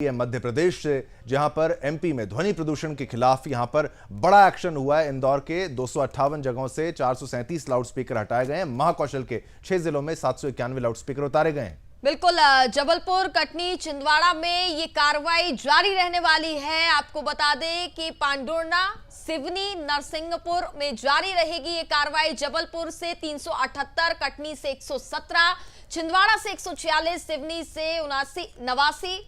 ये मध्य प्रदेश से, जहां पर एमपी में ध्वनि प्रदूषण के खिलाफ यहां पर बड़ा एक्शन हुआ है। इंदौर के 258 जगहों से 437 लाउडस्पीकर हटाए गए हैं। महाकौशल के 6 जिलों में 791 लाउडस्पीकर उतारे गए हैं। बिल्कुल, जबलपुर, कटनी, छिंदवाड़ा में ये कार्रवाई जारी रहने वाली है। आपको बता दें कि पांडुर्णा, सिवनी, नरसिंहपुर में जारी रहेगी ये कार्रवाई। जबलपुर से 378, कटनी से 117, छिंदवाड़ा से 146, सिवनी से 89,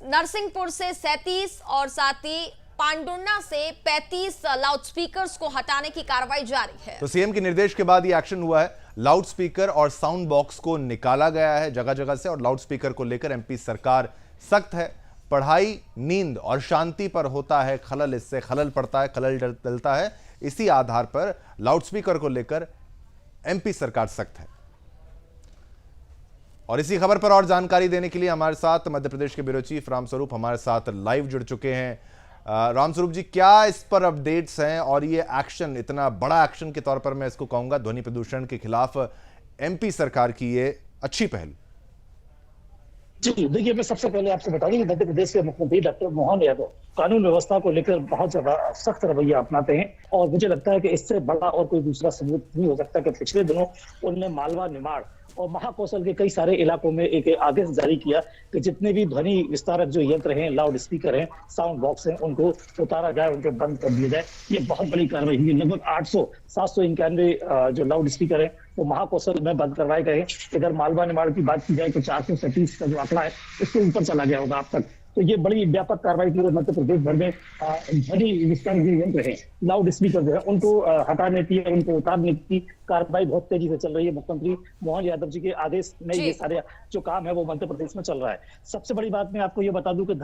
नरसिंहपुर से 37 और साथ ही पांडुर्णा से 35 लाउडस्पीकर्स को हटाने की कार्रवाई जारी है। तो सीएम के निर्देश के बाद ये एक्शन हुआ है। लाउडस्पीकर और साउंड बॉक्स को निकाला गया है जगह जगह से, और लाउडस्पीकर को लेकर एमपी सरकार सख्त है। पढ़ाई, नींद और शांति पर होता है खलल, इससे खलल पड़ता है, खलल डलता है। इसी आधार पर लाउडस्पीकर को लेकर एमपी सरकार सख्त है। और इसी खबर पर और जानकारी देने के लिए हमारे साथ मध्य प्रदेश के ब्यूरो चीफ रामस्वरूप हमारे साथ लाइव जुड़ चुके हैं। रामस्वरूप जी, क्या इस पर अपडेट्स हैं? और ये एक्शन, इतना बड़ा एक्शन के तौर पर मैं इसको कहूंगा, ध्वनि प्रदूषण के खिलाफ एमपी सरकार की ये अच्छी पहल। जी देखिए, मैं सबसे पहले आपसे बता दूं कि मध्य प्रदेश के मुख्यमंत्री डॉक्टर मोहन यादव कानून व्यवस्था को लेकर बहुत ज्यादा सख्त रवैया अपनाते हैं, और मुझे लगता है कि इससे बड़ा और कोई दूसरा सबूत नहीं हो सकता कि पिछले दिनों उन्होंने मालवा, निमाड़ और महाकौशल के कई सारे इलाकों में एक आदेश जारी किया कि जितने भी ध्वनि विस्तारक जो यंत्र हैं, लाउड स्पीकर हैं, साउंड बॉक्स हैं, उनको उतारा जाए, उनको बंद कर दिया जाए। ये बहुत बड़ी कार्रवाई हुई। लगभग 791 जो लाउड स्पीकर हैं वो महाकौशल में बंद करवाए गए हैं। इधर मालवा, निमाड़ की बात की जाए तो 437 का जो आंकड़ा है इसके ऊपर चला गया होगा अब तक। तो ये बड़ी व्यापक कार्रवाई पूरे मध्य प्रदेश भर में ध्वनि विस्तारक जो यंत्र है, लाउड स्पीकर जो है, उनको हटाने की, उनको उतारने की कार्रवाई बहुत तेजी से चल रही है। मुख्यमंत्री मोहन यादव जी के आदेश में ये सारे जो काम है वो मध्य प्रदेश में चल रहा है। सबसे बड़ी बात मैं आपको ये बता दूं कि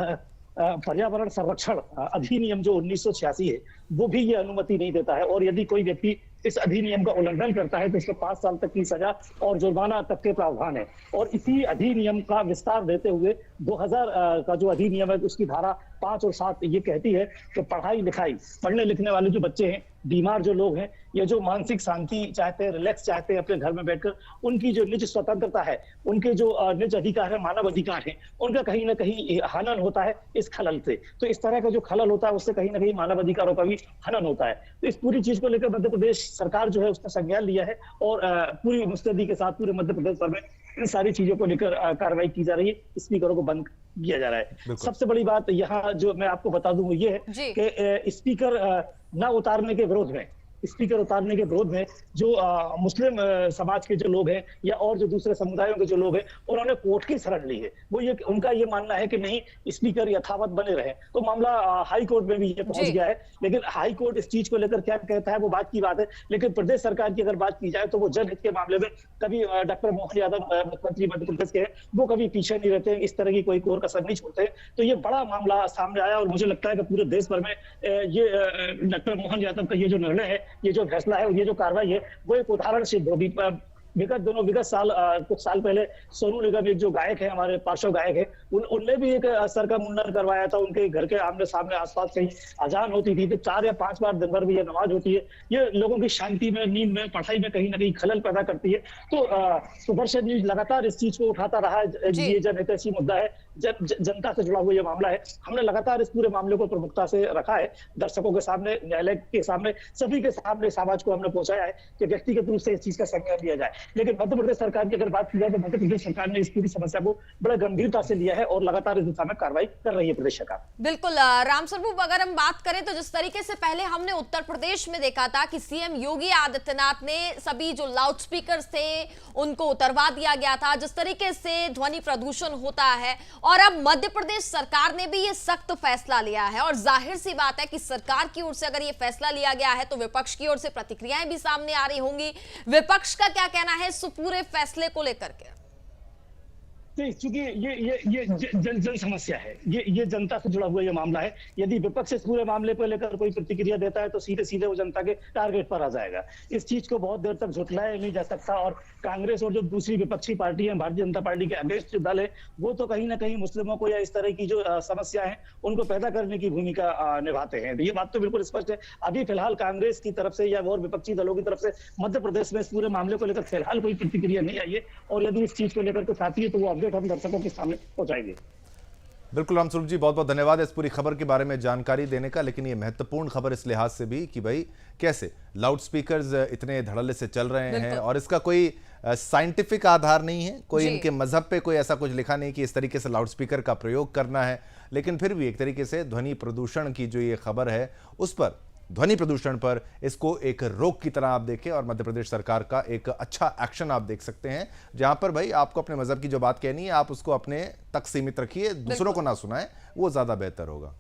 पर्यावरण संरक्षण अधिनियम जो 1986 है वो भी ये अनुमति नहीं देता है, और यदि कोई व्यक्ति इस अधिनियम का उल्लंघन करता है तो इसको 5 साल तक की सजा और जुर्माना तक के प्रावधान है। और इसी अधिनियम का विस्तार देते हुए 2000 का जो अधिनियम है उसकी धारा 5 और 7 ये कहती है कि पढ़ाई लिखाई, पढ़ने लिखने वाले जो बच्चे हैं, बीमार जो लोग हैं, ये जो मानसिक शांति चाहते हैं, रिलैक्स चाहते हैं अपने घर में बैठकर, उनकी जो निज स्वतंत्रता है, उनके जो निज अधिकार है, मानव अधिकार है, उनका कहीं ना कहीं हनन होता है इस खलल से। तो इस तरह का जो खलल होता है उससे कहीं ना कहीं मानव अधिकारों का भी हनन होता है। तो इस पूरी चीज को लेकर मध्य प्रदेश सरकार जो है उसने संज्ञान लिया है, और पूरी मुस्तैदी के साथ पूरे मध्य प्रदेश भर में इन सारी चीजों को लेकर कार्रवाई की जा रही है। स्पीकरों को बंद किया जा रहा है। सबसे बड़ी बात यहाँ जो मैं आपको बता दूं वो ये है कि स्पीकर न उतारने के विरोध में, स्पीकर उतारने के विरोध में जो मुस्लिम समाज के जो लोग हैं या और जो दूसरे समुदायों के जो लोग हैं, उन्होंने कोर्ट की शरण ली है। वो ये, उनका ये मानना है कि नहीं, स्पीकर यथावत बने रहे। तो मामला हाई कोर्ट में भी ये पहुंच गया है, लेकिन हाई कोर्ट इस चीज को लेकर क्या कहता है वो बात की बात है। लेकिन प्रदेश सरकार की अगर बात की जाए तो वो जनहित के मामले में कभी डॉक्टर मोहन यादव मुख्यमंत्री मध्य प्रदेश के, वो कभी पीछे नहीं रहते, इस तरह की कोई कोर कसर नहीं छोड़ते। तो ये बड़ा मामला सामने आया, और मुझे लगता है कि पूरे देश भर में ये डॉक्टर मोहन यादव का ये जो निर्णय है, ये जो फैसला है, ये जो कार्रवाई है, वो एक उदाहरण सिद्ध होगी। विगत साल, कुछ साल पहले सोनू निगम एक जो गायक है, हमारे पार्श्व गायक है, उनने भी एक सर का मुंडन करवाया था। उनके घर के आमने सामने आसपास कहीं अजान होती थी, तो 4 या 5 बार दिन भर भी ये नमाज होती है। ये लोगों की शांति में, नींद में, पढ़ाई में कहीं ना कहीं खलल पैदा करती है। तो सुदर्शन न्यूज लगातार इस चीज को उठाता रहा है। ये जनहितैषी मुद्दा है, जनता से जुड़ा हुआ ये मामला है। हमने लगातार इस पूरे मामले को प्रमुखता से रखा है, दर्शकों के सामने, न्यायालय के सामने, सभी के सामने, समाज को हमने पहुंचाया है कि व्यक्तिगत रूप से इस चीज का संज्ञान लिया जाए। लेकिन मध्य प्रदेश सरकार की अगर बात की जाए तो मध्य प्रदेश सरकार ने इस पूरी समस्या को बड़ा गंभीरता से लिया है और लगातार इस दिशा में कार्रवाई कर रही है प्रदेश सरकार। बिल्कुल रामस्वरूप, अगर हम बात करें तो जिस तरीके से पहले हमने उत्तर प्रदेश में देखा था कि सीएम योगी आदित्यनाथ ने सभी जो लाउडस्पीकर थे उनको उतरवा दिया गया था, जिस तरीके से ध्वनि प्रदूषण होता है, और अब मध्य प्रदेश सरकार ने भी ये सख्त फैसला लिया है। और जाहिर सी बात है कि सरकार की ओर से अगर ये फैसला लिया गया है तो विपक्ष की ओर से प्रतिक्रियाएं भी सामने आ रही होंगी। विपक्ष का क्या कहना है इस पूरे फैसले को लेकर के? चूंकि ये जन समस्या है, ये जनता से जुड़ा हुआ ये मामला है। यदि विपक्ष इस पूरे मामले पर लेकर कोई प्रतिक्रिया देता है तो सीधे सीधे वो जनता के टारगेट पर आ जाएगा। इस चीज को बहुत देर तक झुठलाया नहीं जा सकता, और कांग्रेस और जो दूसरी विपक्षी पार्टी है, भारतीय जनता पार्टी के अगेंस्ट जो दल है, वो तो कहीं ना कहीं मुस्लिमों को या इस तरह की जो समस्या है उनको पैदा करने की भूमिका निभाते हैं। ये बात तो बिल्कुल स्पष्ट है। अभी फिलहाल कांग्रेस की तरफ से या और विपक्षी दलों की तरफ से मध्य प्रदेश में इस पूरे मामले को लेकर फिलहाल कोई प्रतिक्रिया नहीं आई है, और यदि इस चीज को लेकर कुछ आती है तो वो अपडेट हम दर्शकों के सामने पहुंचाएंगे। बिल्कुल रामस्वरूप जी, बहुत बहुत धन्यवाद इस पूरी खबर के बारे में जानकारी देने का। लेकिन ये महत्वपूर्ण खबर इस लिहाज से भी कि भाई कैसे लाउड स्पीकर्स इतने धड़ल्ले से चल रहे हैं बिल्कुल। और इसका कोई साइंटिफिक आधार नहीं है, कोई जी। इनके मजहब पे कोई ऐसा कुछ लिखा नहीं कि इस तरीके से लाउड स्पीकर का प्रयोग करना है। लेकिन फिर भी एक तरीके से ध्वनि प्रदूषण की जो ये खबर है उस पर, ध्वनि प्रदूषण पर इसको एक रोक की तरह आप देखें और मध्य प्रदेश सरकार का एक अच्छा एक्शन आप देख सकते हैं, जहां पर भाई आपको अपने मजहब की जो बात कहनी है आप उसको अपने तक सीमित रखिए, दूसरों को ना सुनाएं, वो ज्यादा बेहतर होगा।